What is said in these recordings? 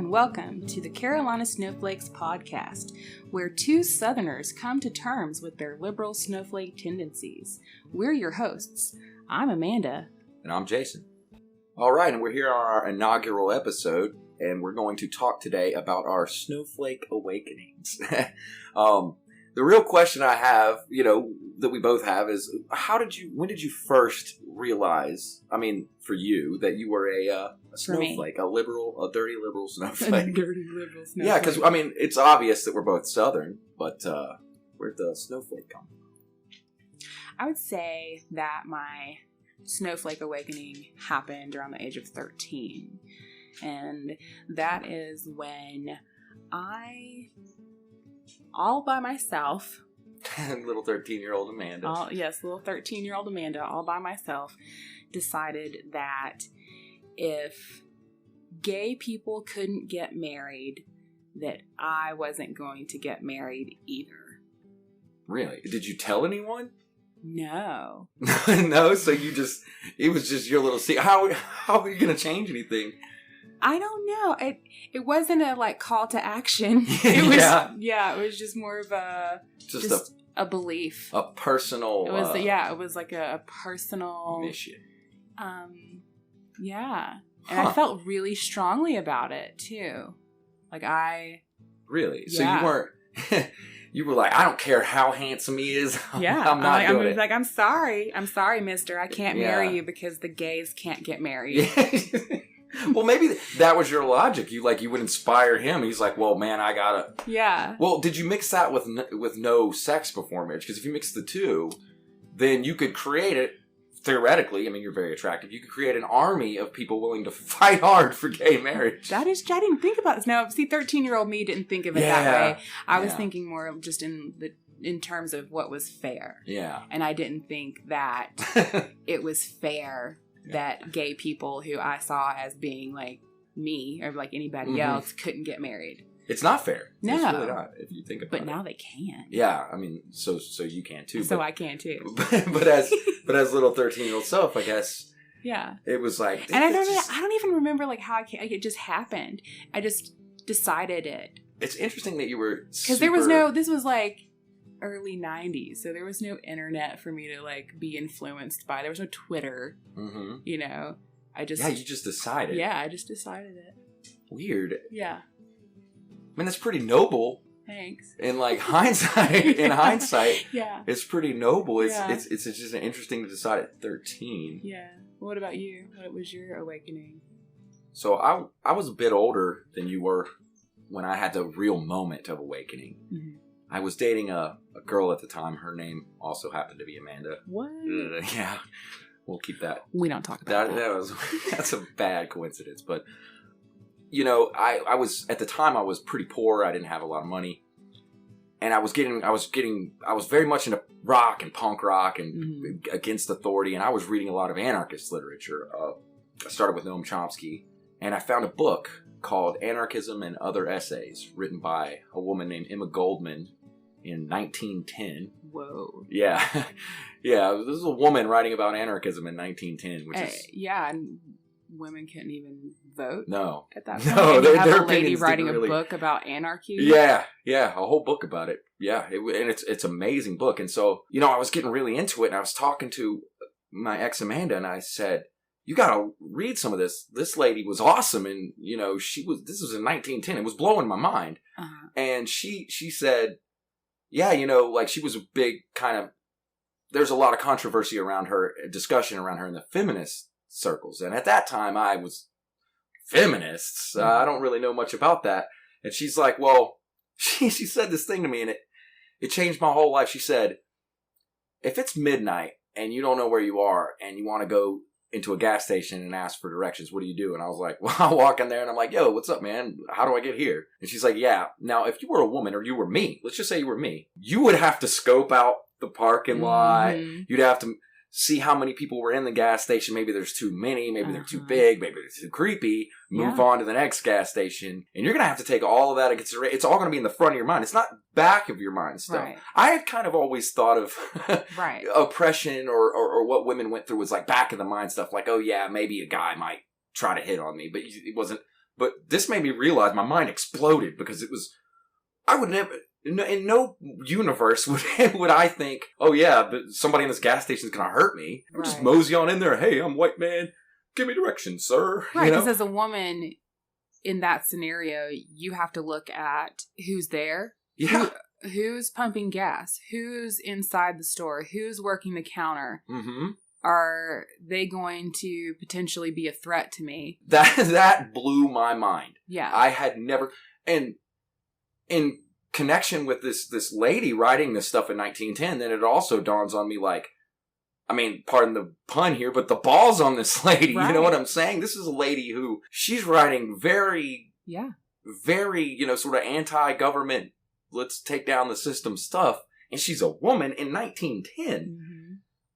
and welcome to the Carolina Snowflakes podcast, where two Southerners come to terms with their liberal snowflake tendencies. We're your hosts. I'm Amanda. And I'm Jason. All right, and we're here on our inaugural episode, and we're going to talk today about our Snowflake Awakenings. The real question I have, that we both have is, when did you first realize, for you, that you were a snowflake, a dirty liberal snowflake? A dirty liberal snowflake. Yeah, because, it's obvious that we're both Southern, but where'd the snowflake come from? I would say that my Snowflake Awakening happened around the age of 13. And that is when I, all by myself... little 13-year-old Amanda. Little 13-year-old Amanda, all by myself, decided that if gay people couldn't get married, that I wasn't going to get married either. Really? Did you tell anyone? No. No? So it was just your little secret. How are you going to change anything? I don't know. It wasn't a call to action. It was just more of a belief. A personal it was like a personal mission. Yeah. And I felt really strongly about it too. Really? Yeah. So you weren't you were like, I don't care how handsome he is. Yeah. I'm not doing it. I'm sorry, mister. I can't marry you because the gays can't get married. Well, maybe that was your logic. You would inspire him. He's like, well, man, I gotta. Yeah. Well, did you mix that with no sex before marriage? Because if you mix the two, then you could create it, theoretically, you're very attractive. You could create an army of people willing to fight hard for gay marriage. I didn't think about this. No, see, 13-year-old me didn't think of it that way. I was thinking more just in terms of what was fair. Yeah. And I didn't think that it was fair that gay people who I saw as being like me or like anybody else couldn't get married. It's not fair. No. It's really not, if you think about it. But now they can. Yeah, so you can too. So I can too. But as little 13-year-old self, I guess. Yeah. It was like. And I don't even remember how it just happened. I just decided it. It's interesting that you were. Because this was early 90s, so there was no internet for me to be influenced by. There was no Twitter. Mm-hmm. You just decided. Yeah, I just decided it. Weird. Yeah. That's pretty noble. Thanks. In hindsight, yeah, it's pretty noble. It's it's just interesting to decide at 13. Yeah. What about you? What was your awakening? So I was a bit older than you were when I had the real moment of awakening. Mm-hmm. I was dating a girl at the time. Her name also happened to be Amanda. What? Yeah. We'll keep that. We don't talk about that. That's a bad coincidence. But, I was, at the time, I was pretty poor. I didn't have a lot of money. And I was very much into rock and punk rock and against authority. And I was reading a lot of anarchist literature. I started with Noam Chomsky. And I found a book called Anarchism and Other Essays, written by a woman named Emma Goldman in 1910. Whoa. Yeah. Yeah, this is a woman writing about anarchism in 1910, which is... Yeah, and women couldn't even vote? No. At that point? No, you have a lady writing a book about anarchy? Yeah, a whole book about it. Yeah, and it's an amazing book. And so, I was getting really into it, and I was talking to my ex Amanda, and I said, you gotta read some of this. This lady was awesome, and, this was in 1910. It was blowing my mind. Uh-huh. And she said, yeah, she was a big kind of, there's a lot of controversy around her, discussion around her in the feminist circles. And at that time, I was feminists. I don't really know much about that. And she's like, well, she said this thing to me, and it changed my whole life. She said, if it's midnight and you don't know where you are and you want to go into a gas station and ask for directions, what do you do? And I was like, well, I walk in there and I'm like, yo, what's up, man? How do I get here? And she's like, yeah. Now, if you were a woman or you were me, let's just say you were me, you would have to scope out the parking lot. You'd have to see how many people were in the gas station. Maybe there's too many. Maybe they're too big. Maybe they're too creepy. Move on to the next gas station. And you're going to have to take all of that into consideration. It's all going to be in the front of your mind. It's not back of your mind stuff. Right. I had kind of always thought of oppression or what women went through was back of the mind stuff. Like, oh yeah, maybe a guy might try to hit on me. But it wasn't But this made me realize my mind exploded because it was, I would never, in no universe would I think, oh yeah, but somebody in this gas station is going to hurt me. I'm just mosey on in there. Hey, I'm white man. Give me directions, sir. Right, because as a woman in that scenario, you have to look at who's there. Yeah. Who's pumping gas? Who's inside the store? Who's working the counter? Mm-hmm. Are they going to potentially be a threat to me? That blew my mind. Yeah. I had never, and in connection with this lady writing this stuff in 1910, then it also dawns on me like, I mean, pardon the pun here, but the balls on this lady, right. You know what I'm saying? This is a lady who, she's writing very, very, sort of anti-government, let's take down the system stuff. And she's a woman in 1910.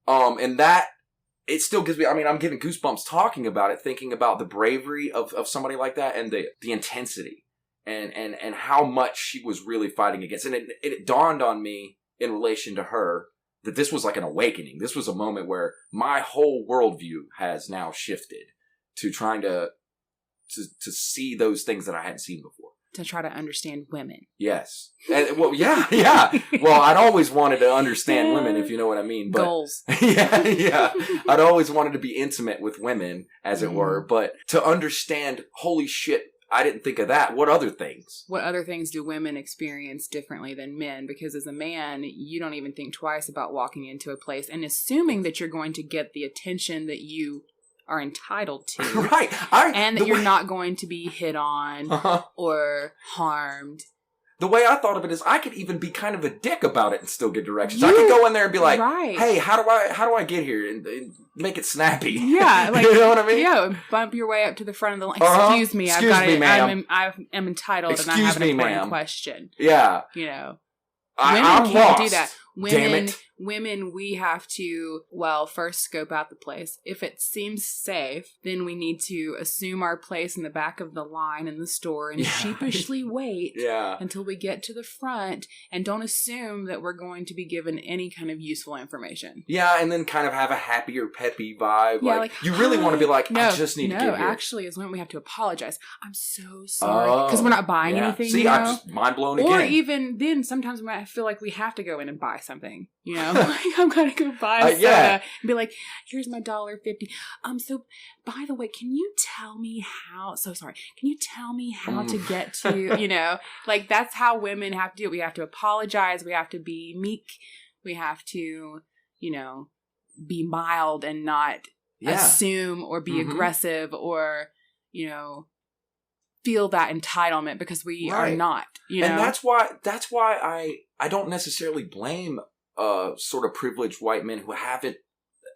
Mm-hmm. And that, it still gives me, I mean, I'm getting goosebumps talking about it, thinking about the bravery of somebody like that and the intensity and how much she was really fighting against. And it dawned on me in relation to her that this was like an awakening. This was a moment where my whole worldview has now shifted to trying to see those things that I hadn't seen before. To try to understand women. Yes. And, well, yeah. Well, I'd always wanted to understand women, if you know what I mean. But, goals. Yeah. I'd always wanted to be intimate with women, as it were. But to understand, holy shit, I didn't think of that. What other things? What other things do women experience differently than men? Because as a man, you don't even think twice about walking into a place and assuming that you're going to get the attention that you are entitled to. Right. And that you're not going to be hit on or harmed. The way I thought of it is I could even be kind of a dick about it and still get directions. I could go in there and be like, hey, how do I get here? And make it snappy. Yeah. Like, you know what I mean? Yeah. Bump your way up to the front of the line. Excuse me. Excuse me, ma'am. I am entitled and I have an important question. Yeah. Women I'm can't lost. do that. Damn it. Women, we have to, first scope out the place. If it seems safe, then we need to assume our place in the back of the line in the store and sheepishly wait until we get to the front and don't assume that we're going to be given any kind of useful information. Yeah, and then kind of have a happier, peppy vibe. Yeah, like you really want to be like, I just need to get here. No, actually, is when we have to apologize. I'm so sorry. Because we're not buying anything, See, I'm just mind blown again. Or even then, sometimes we might feel like we have to go in and buy something. Like I'm gonna go buy a soda and be like, here's my $1.50. So by the way, can you tell me how to get to, like that's how women have to do it. We have to apologize. We have to be meek. We have to, be mild and not assume or be aggressive or, feel that entitlement because we are not, And that's why I don't necessarily blame sort of privileged white men who haven't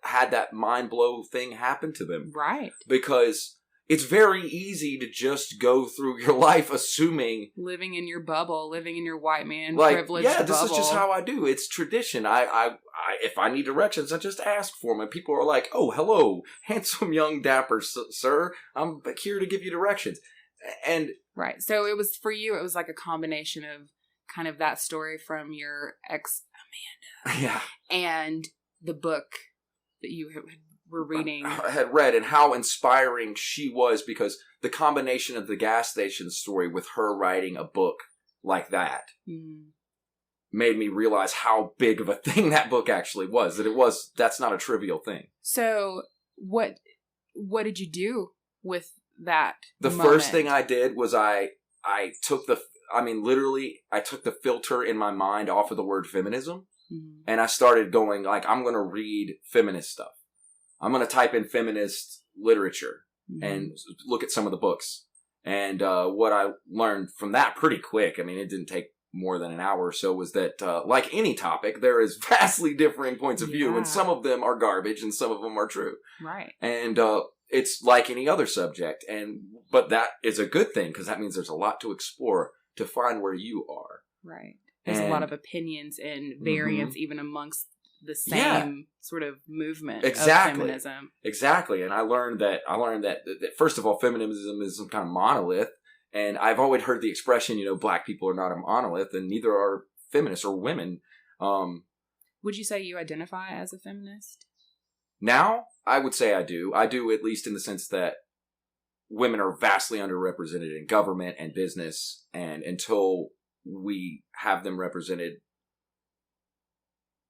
had that mind blow thing happen to them. Right. Because it's very easy to just go through your life assuming... living in your bubble, living in your white man privileged bubble. This is just how I do. It's tradition. I if I need directions, I just ask for them. And people are like, oh, hello, handsome young dapper sir. I'm here to give you directions. And... Right. So it was, for you, it was like a combination of kind of that story from your ex Amanda. Yeah. And the book that you were reading. I had read, and how inspiring she was, because the combination of the gas station story with her writing a book like that made me realize how big of a thing that book actually was. That's not a trivial thing. So what did you do with that The first thing I did was I took I took the filter in my mind off of the word feminism, and I started going like, I'm going to read feminist stuff. I'm going to type in feminist literature and look at some of the books. And what I learned from that pretty quick, I mean, it didn't take more than an hour or so, was that like any topic, there is vastly differing points of view, and some of them are garbage and some of them are true. Right. And it's like any other subject, but that is a good thing, because that means there's a lot to explore to find where you are. Right. There's a lot of opinions and variance even amongst the same sort of movement of feminism. Exactly. And I learned that first of all, feminism is some kind of monolith. And I've always heard the expression, black people are not a monolith, and neither are feminists or women. Would you say you identify as a feminist? Now, I would say I do. I do, at least in the sense that women are vastly underrepresented in government and business, and until we have them represented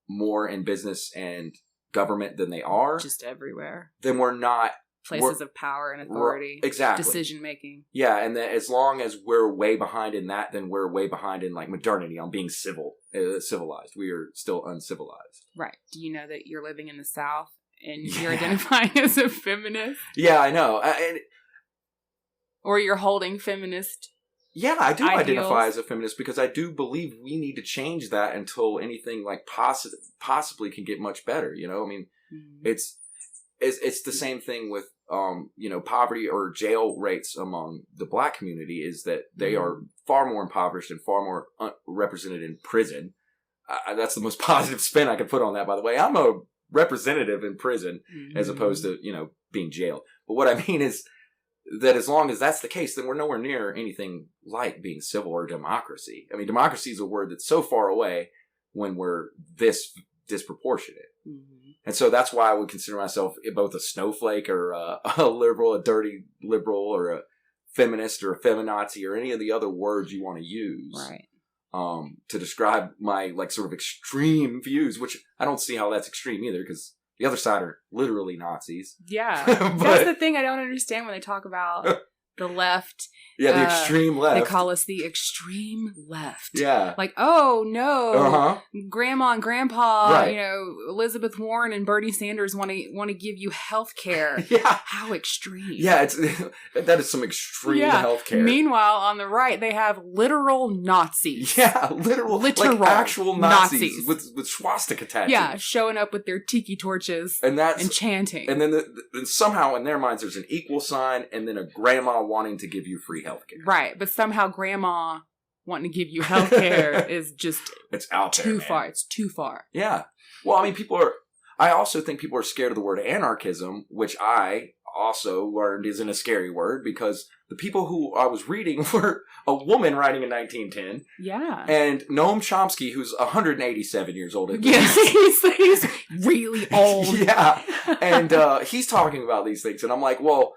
more in business and government than they are, just everywhere, then we're not places of power and authority, exactly, decision making. Yeah, and then as long as we're way behind in that, then we're way behind in like modernity, on being civilized. We are still uncivilized. Right. Do you know that you're living in the South and you're identifying as a feminist? Yeah, I know. Or you're holding feminist. Yeah, I do ideals. Identify as a feminist because I do believe we need to change that until anything like possibly can get much better. You know, I mean, it's the same thing with poverty or jail rates among the Black community, is that they are far more impoverished and far more represented in prison. That's the most positive spin I can put on that, by the way. I'm a representative in prison as opposed to, being jailed. But what I mean is that as long as that's the case, then we're nowhere near anything like being civil or democracy. I mean, democracy is a word that's so far away when we're this disproportionate. And so that's why I would consider myself both a snowflake or a liberal, a dirty liberal, or a feminist or a feminazi, or any of the other words you want to use. Right. To describe my sort of extreme views, which I don't see how that's extreme either, because the other side are literally Nazis. Yeah. That's the thing I don't understand when they talk about the left. Yeah, the extreme left. They call us the extreme left. Yeah. Like, oh, no, Grandma and Grandpa, right. Elizabeth Warren and Bernie Sanders want to give you health care. Yeah. How extreme. Yeah, that is some extreme health care. Meanwhile, on the right, they have literal Nazis. Yeah, literal like actual Nazis. With swastika tattoos. Yeah, showing up with their tiki torches and chanting. And then somehow in their minds there's an equal sign and then a grandma wanting to give you free healthcare. Right, but somehow grandma wanting to give you healthcare is just it's out there, too man. far. It's too far. Yeah. Well, I mean, I also think people are scared of the word anarchism, which I also learned isn't a scary word, because the people who I was reading were a woman writing in 1910. Yeah. And Noam Chomsky, who's 187 years old. He's really old. Yeah. And he's talking about these things. And I'm like, well,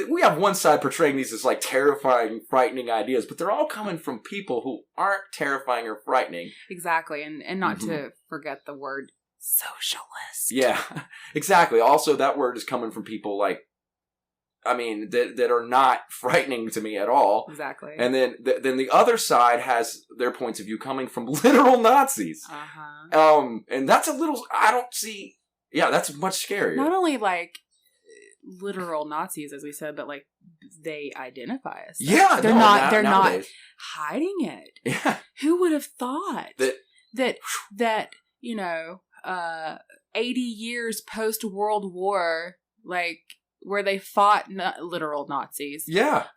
we have one side portraying these as like terrifying, frightening ideas, but they're all coming from people who aren't terrifying or frightening. Exactly. And not to forget the word socialist. Yeah, exactly. Also, that word is coming from people that are not frightening to me at all. Exactly. And then the other side has their points of view coming from literal Nazis. And that's a little, I don't see, that's much scarier. Not only literal Nazis, as we said, but they identify as such. Yeah, they're not hiding it. Yeah. Who would have thought that 80 years post World War, where they fought literal Nazis. Yeah.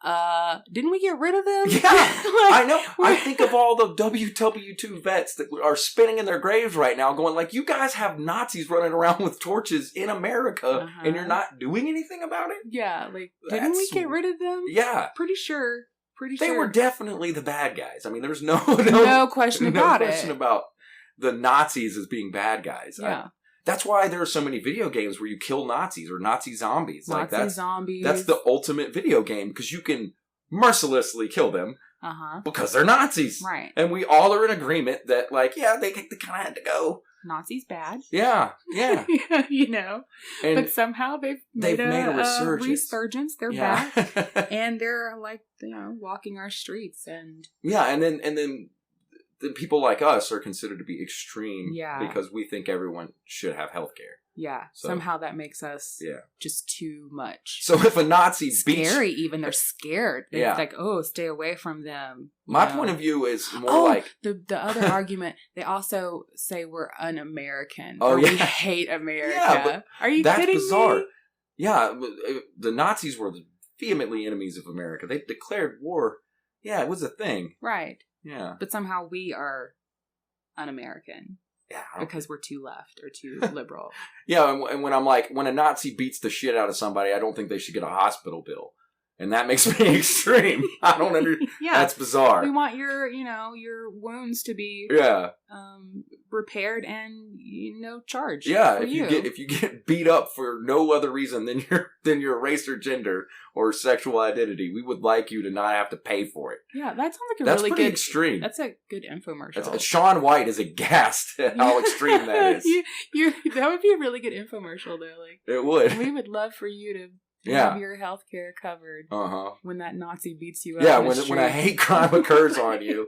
Didn't we get rid of them? Yeah. I know. I think of all the WW2 vets that are spinning in their graves right now going you guys have Nazis running around with torches in America and you're not doing anything about it? Yeah. Didn't we get rid of them? Yeah. Pretty sure. They were definitely the bad guys. I mean, there's no question about it. No question about the Nazis as being bad guys. Yeah. That's why there are so many video games where you kill Nazis or Nazi zombies. Zombies. That's the ultimate video game, because you can mercilessly kill them because they're Nazis. Right. And we all are in agreement that, they kind of had to go. Nazis bad. Yeah. But somehow they've made a resurgence. They're back. And they're walking our streets. And yeah, and then the people like us are considered to be extreme because we think everyone should have health care. Yeah. So, somehow that makes us just too much. So if a Nazi beats... Scary even. They're scared. It's stay away from them. My point of view is more The other argument, they also say we're un-American. We hate America. Yeah, are you kidding me? That's bizarre. Yeah. The Nazis were vehemently enemies of America. They declared war. Yeah, it was a thing. Right. Yeah. But somehow we are un-American. Yeah. Because we're too left or too liberal. Yeah, and when I'm when a Nazi beats the shit out of somebody, I don't think they should get a hospital bill. And that makes me extreme. I don't understand. Yeah. That's bizarre. We want your wounds to be repaired and charged. Yeah, for if you get beat up for no other reason than your race or gender or sexual identity, we would like you to not have to pay for it. Yeah, that sounds like That's pretty extreme. That's a good infomercial. Sean White is aghast at how extreme that is. That would be a really good infomercial, though. Like, it would. We would love for you to have your health care covered when that Nazi beats you up. Yeah, when a hate crime occurs on you.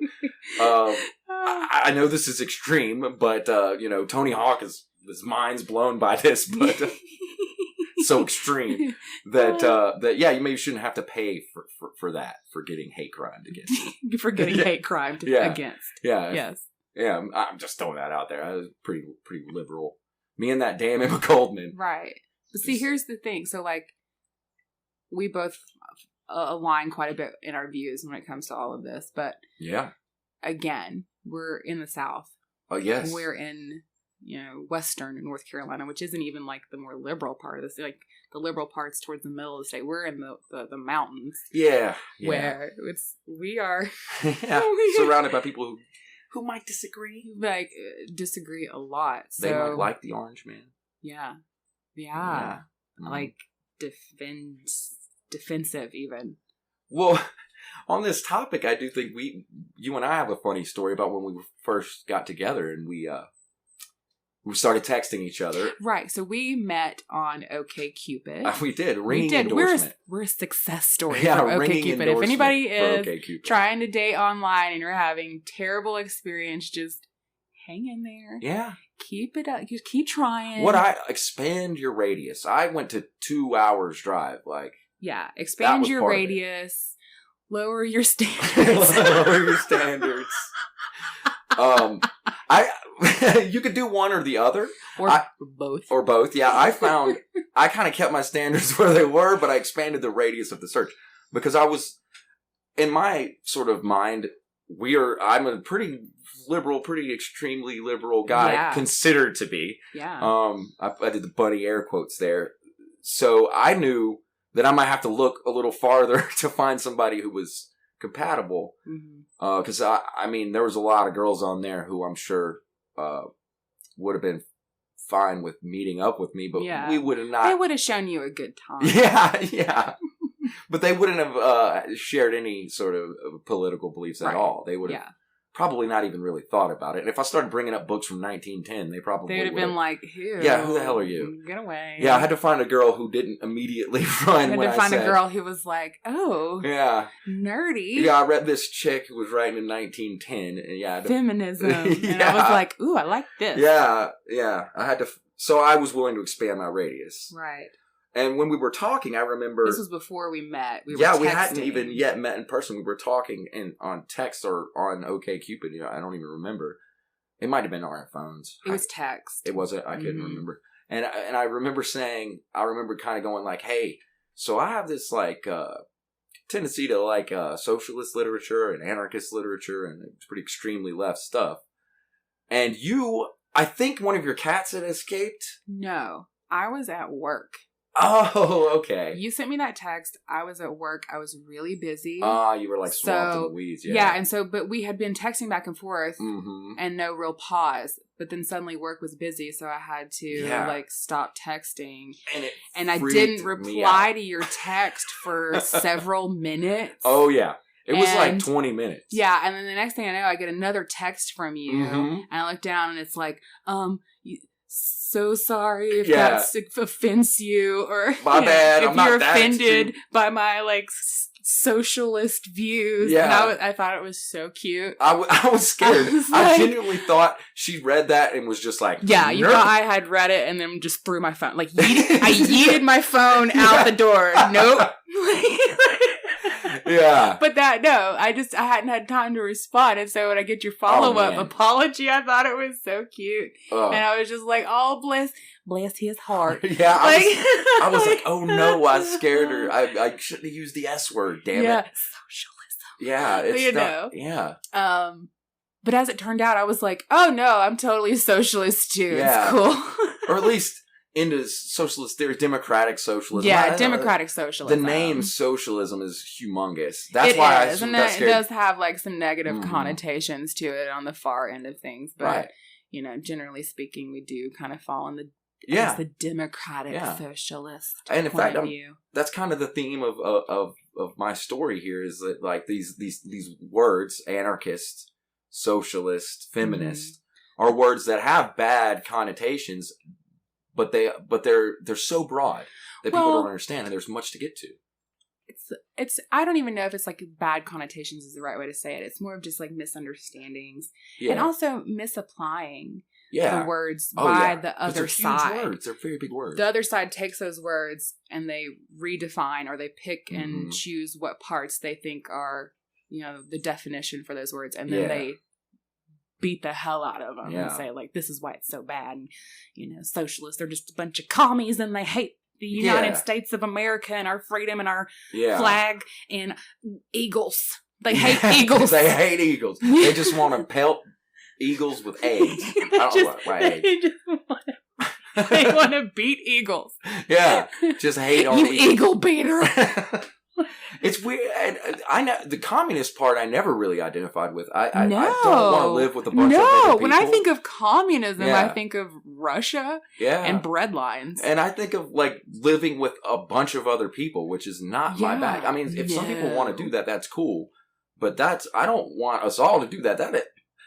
I know this is extreme, but Tony Hawk his mind's blown by this, but so extreme that you maybe shouldn't have to pay for that, for getting hate crimed against you. For getting hate crimed against. Yeah. Yes. Yeah, I'm just throwing that out there. I was pretty liberal. Me and that damn Emma Goldman. Right. But see, here's the thing. So, like, we both align quite a bit in our views when it comes to all of this. But, again, we're in the South. Oh, yes. We're in, Western North Carolina, which isn't even, like, the more liberal part of this. Like, the liberal part's towards the middle of the state. We're in the mountains. Yeah. Where we are. Surrounded by people who might disagree. Like, disagree a lot. So, they might like the orange man. Yeah. Like, defensive even. Well, on this topic, I do think you and I have a funny story about when we first got together and we started texting each other. Right. So we met on OkCupid. We did. Endorsement. We're a success story for OkCupid. If anybody is trying to date online and you're having terrible experience, just hang in there. Yeah. Keep it up. Just keep trying. Expand your radius. I went to 2 hours drive. Yeah. Expand your radius. Lower your standards. You could do one or the other. Or both. Yeah. I found I kind of kept my standards where they were, but I expanded the radius of the search because I was, in my sort of mind, I'm a pretty liberal, pretty extremely liberal guy, considered to be. Yeah. I did the bunny air quotes there. So I knew that I might have to look a little farther to find somebody who was compatible. Because there was a lot of girls on there who I'm sure would have been fine with meeting up with me, but we would have not. They would have shown you a good time. Yeah. But they wouldn't have shared any sort of political beliefs at all. They would have probably not even really thought about it. And if I started bringing up books from 1910, they would have been like, who? Yeah, who the hell are you? Get away. Yeah, I had to find a girl who didn't immediately run. I had to find a girl who was like, oh, nerdy. Yeah, I read this chick who was writing in 1910. And feminism. And I was like, ooh, I like this. Yeah. I had to. So I was willing to expand my radius. Right. And when we were talking, I remember... This was before we met. We were texting. We hadn't even yet met in person. We were talking on text or on OkCupid. I don't even remember. It might have been on our phones. It was text. It was it? I couldn't remember. And I remember kind of going like, hey, so I have this tendency to like socialist literature and anarchist literature and it's pretty extremely left stuff. And I think one of your cats had escaped? No, I was at work. Oh, okay. You sent me that text. I was at work. I was really busy. You were swamped in the weeds. Yeah, and so, but we had been texting back and forth and no real pause. But then suddenly work was busy, so I had to stop texting. And I didn't reply to your text for several minutes. Oh, yeah. It was 20 minutes. Yeah, and then the next thing I know, I get another text from you. And I look down and it's like, so sorry if that offends you, or my bad. If you're offended by my socialist views. Yeah, and I thought it was so cute. I was scared. I genuinely thought she read that and was just like, yeah, you thought I had read it and then just threw my phone. I yeeted my phone out the door. Nope. Yeah. But I hadn't had time to respond. And so when I get your follow-up apology, I thought it was so cute. And I was just like, oh, bless his heart. Yeah. I was like, oh no, I scared her. I shouldn't have used the S word, damn it. Socialism. Yeah. It's yeah. But as it turned out, I was like, oh no, I'm totally a socialist too. Yeah. It's cool. Or at least into socialist theory, democratic socialism. Yeah, democratic socialism. The name socialism is humongous. That's why it does have like some negative connotations to it on the far end of things. But, you know, generally speaking, we do kind of fall in the democratic socialist and in point fact, of view. That's kind of the theme of my story here is that like these words, anarchist, socialist, feminist, are words that have bad connotations. But they're so broad that people don't understand, and there's much to get to. It's I don't even know if it's like bad connotations is the right way to say it. It's more of just like misunderstandings and also misapplying the words by the other side. Huge words. They're very big words. The other side takes those words and they redefine or they pick and choose what parts they think are, you know, the definition for those words, and then they beat the hell out of them and say like, this is why it's so bad. And, you know, socialists, they're just a bunch of commies and they hate the United States of America and our freedom and our flag and eagles. They hate eagles. They hate eagles. They just want to pelt eagles with eggs. They want to beat eagles. Yeah, just hate on you eagle beater. It's weird. I know the communist part. I never really identified with. I don't want to live with a bunch of other people. When I think of communism, I think of Russia and bread lines, and I think of like living with a bunch of other people, which is not my bag. I mean, if some people want to do that, that's cool. But I don't want us all to do that.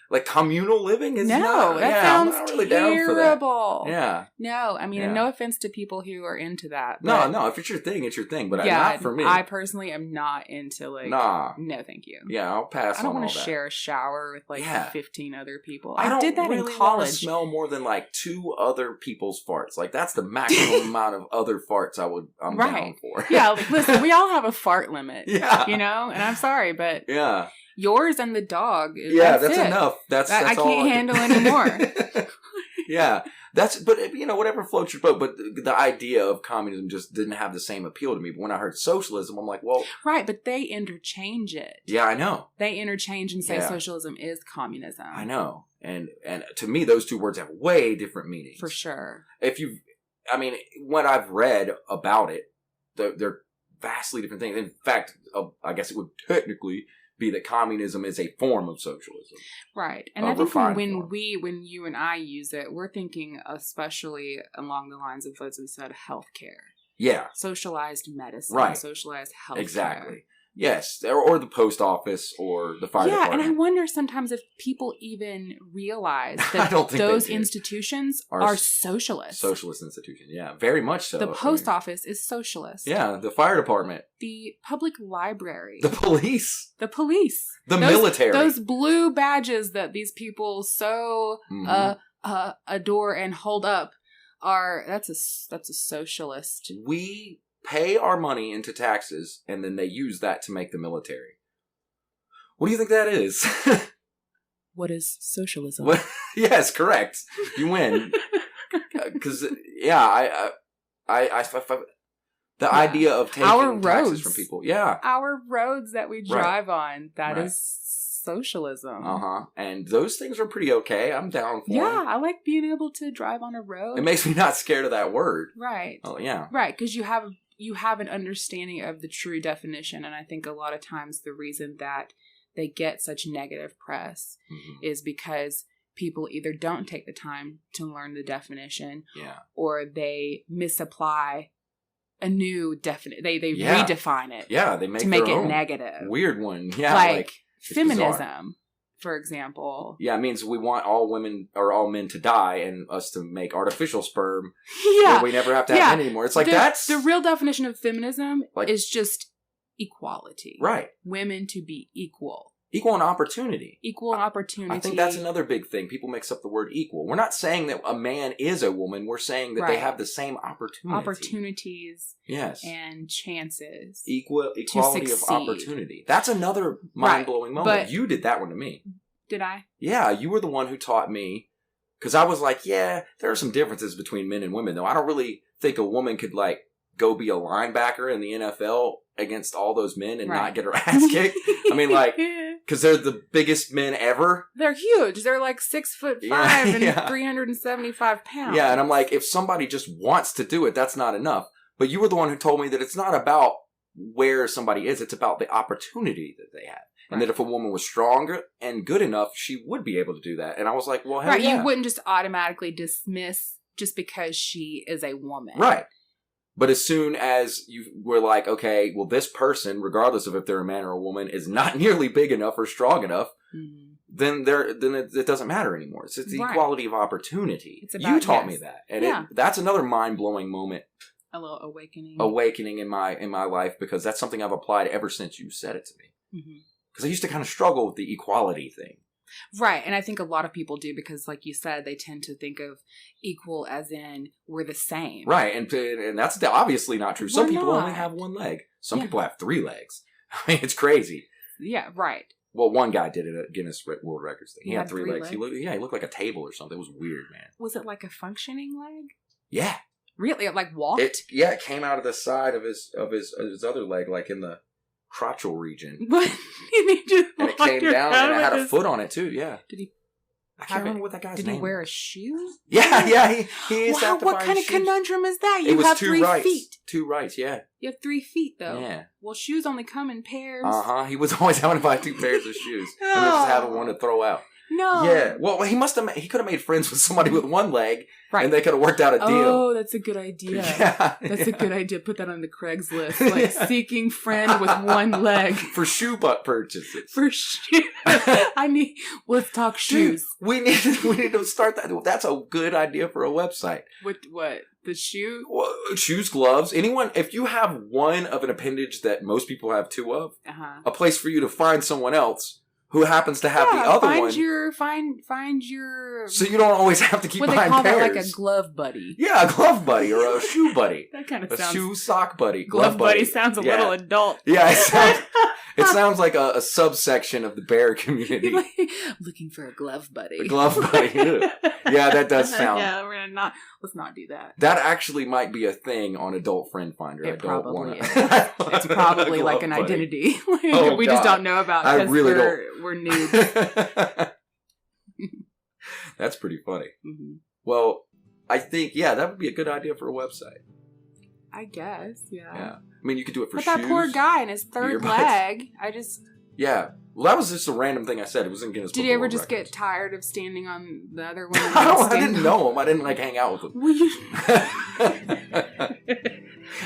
Like communal living is not. That sounds I'm not really terrible. Down for that. Yeah. No, I mean, and no offense to people who are into that. No. If it's your thing, it's your thing. But not for me. I personally am not into like. Nah. No, thank you. Yeah, I'll pass. I don't want to share a shower with like 15 other people. I did that really in college. Smell more than like 2 other people's farts. Like that's the maximum amount of other farts I'm down for. Yeah, like, listen, we all have a fart limit. Yeah. You know, and I'm sorry, but yeah. Yours and the dog. That's enough. That's I can't handle anymore. Yeah. But you know, whatever floats your boat. But the idea of communism just didn't have the same appeal to me. But when I heard socialism, I'm like, well. Right, but they interchange it. Yeah, I know. They interchange and say socialism is communism. I know. And to me, those 2 words have way different meanings. For sure. What I've read about it, they're vastly different things. In fact, I guess it would technically be that communism is a form of socialism. Right. And I think when you and I use it, we're thinking especially along the lines of, as we said, healthcare. Yeah. Socialized medicine. Right. Socialized healthcare. Exactly. Yes. Or the post office or the fire department. Yeah, and I wonder sometimes if people even realize that those institutions are socialist. Socialist institutions, yeah. Very much so. The post office is socialist. Yeah, the fire department. The public library. The police. The military. Those blue badges that these people so adore and hold up that's a socialist. We pay our money into taxes, and then they use that to make the military. What do you think that is? What is socialism? Yes, correct. You win. Because, the idea of taking taxes from people. Yeah. Our roads that we drive on, that is socialism. And those things are pretty okay. I'm down for them. Yeah, I like being able to drive on a road. It makes me not scared of that word. Right. Oh, yeah. Right, because you have an understanding of the true definition, and I think a lot of times the reason that they get such negative press is because people either don't take the time to learn the definition, or they misapply a new definition. They redefine it. Yeah, they make to make it negative. Weird one. Yeah, like feminism. Bizarre. For example. Yeah, it means we want all women or all men to die and us to make artificial sperm. Yeah. We never have to have men anymore. It's like that's... The real definition of feminism is just equality. Right. Women to be equal. Equal in opportunity. Equal in opportunity. I think that's another big thing. People mix up the word equal. We're not saying that a man is a woman. We're saying that they have the same opportunity. Opportunities. Yes. And chances. Equality of opportunity. That's another mind-blowing moment. But you did that one to me. Did I? Yeah, you were the one who taught me. Because I was like, there are some differences between men and women, though. I don't really think a woman could, go be a linebacker in the NFL against all those men and not get her ass kicked. I mean, Because they're the biggest men ever. They're huge. They're like 6'5" and 375 pounds. Yeah, and I'm like, if somebody just wants to do it, that's not enough. But you were the one who told me that it's not about where somebody is. It's about the opportunity that they have. Right. And that if a woman was stronger and good enough, she would be able to do that. And I was like, well, hell yeah. You wouldn't just automatically dismiss just because she is a woman. Right. But as soon as you were like, okay, well, this person, regardless of if they're a man or a woman, is not nearly big enough or strong enough, then it doesn't matter anymore. It's the equality of opportunity. It's about, you taught me that. And that's another mind-blowing moment. A little awakening. Awakening in my life, because that's something I've applied ever since you said it to me. Because I used to kind of struggle with the equality thing. Right. And I think a lot of people do because, like you said, they tend to think of equal as in we're the same. Right. And that's obviously not true. Some people only have one leg. Some people have 3 legs. I mean, it's crazy. Yeah, right. Well, one guy did it at Guinness World Records thing. He had 3 legs. He looked like a table or something. It was weird, man. Was it like a functioning leg? Yeah. Really? It like walked? It came out of the side of his other leg, like in the crotchal region. What? And it came down and it had a foot on it too, yeah. Did he? I can't remember what that guy's name was. Did he wear a shoe? Yeah, he is wow, what kind of conundrum is that? You have 3 feet. 2 rights, yeah. You have 3 feet, though. Yeah. Well, shoes only come in pairs. He was always having to buy 2 pairs of shoes. And then just having one to throw out. No. Yeah. Well, he could have made friends with somebody with 1 leg. Right. And they could have worked out a deal. Oh, that's a good idea. That's a good idea. Put that on the Craigslist. Like, seeking friend with 1 leg. For shoe butt purchases. For shoes. Let's talk shoes. Dude, we need to start that. That's a good idea for a website. What? The shoe? Well, shoes, gloves. Anyone, if you have one of an appendage that most people have 2 of, a place for you to find someone else who happens to have the other one. Find your. So you don't always have to keep buying pairs. What they call that, like a glove buddy. Yeah, a glove buddy or a shoe buddy. That kind of sounds. A shoe sock buddy. Glove buddy sounds a little adult. Yeah, it sounds like a subsection of the bear community. Looking for a glove buddy. A glove buddy. Yeah, that does sound. Yeah, let's not do that. That actually might be a thing on Adult Friend Finder. It probably is. It's probably like an identity. We just don't know about it because we're nudes. That's pretty funny. Well, I think, that would be a good idea for a website. I guess, yeah. I mean, you could do it for shoes. But that poor guy and his 3rd leg, Yeah. Well, that was just a random thing I said. It was in Guinness Book of World Records. Did you ever just get tired of standing on the other one? I didn't know him. I didn't hang out with him.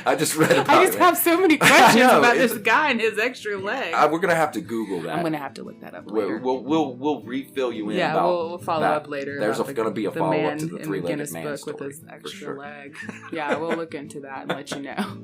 I just read about it. I just have so many questions about this guy and his extra leg. We're going to have to Google that. I'm going to have to look that up later. We'll refill you in about that. We'll follow up later. There's going to be a follow-up to the 3-legged man book story. With his extra leg. Yeah, we'll look into that and let you know.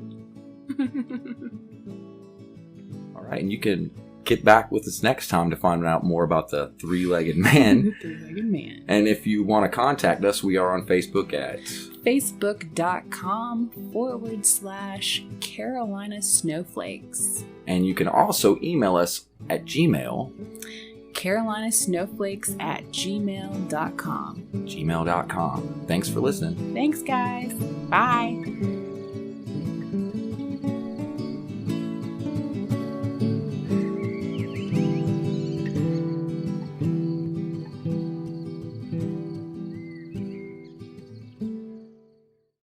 All right, and you can get back with us next time to find out more about the 3-legged man. The 3-legged man. And if you want to contact us, we are on Facebook at facebook.com/Carolina Snowflakes. And you can also email us at Gmail. carolinasnowflakes@gmail.com. Gmail.com. Thanks for listening. Thanks, guys. Bye.